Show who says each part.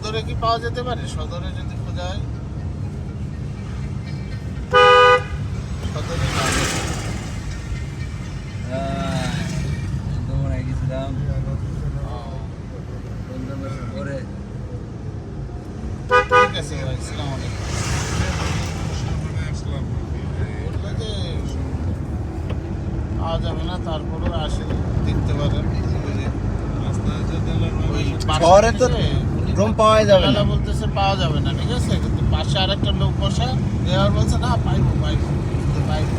Speaker 1: সদরে কি পাওয়া যেতে পারে? সদরে যদি খোঁজা হয়, সদরে না
Speaker 2: বন্ধুরা গেছিলাম পরে।
Speaker 1: ঠিক আছে ভাই, আসসালামু আলাইকুম। বললো যে পাওয়া যাবে না, তারপরেও আসে দেখতে পারেন। ওই পাশে
Speaker 3: শহরে তো
Speaker 1: থেকে উনি
Speaker 3: রুম পাওয়া যাবে না।
Speaker 1: বলতেছে পাওয়া যাবে না, ঠিক আছে, কিন্তু পাশে আরেকটা লোক বসা, এবার বলছে না পাইবো পাইবো, পাইবো।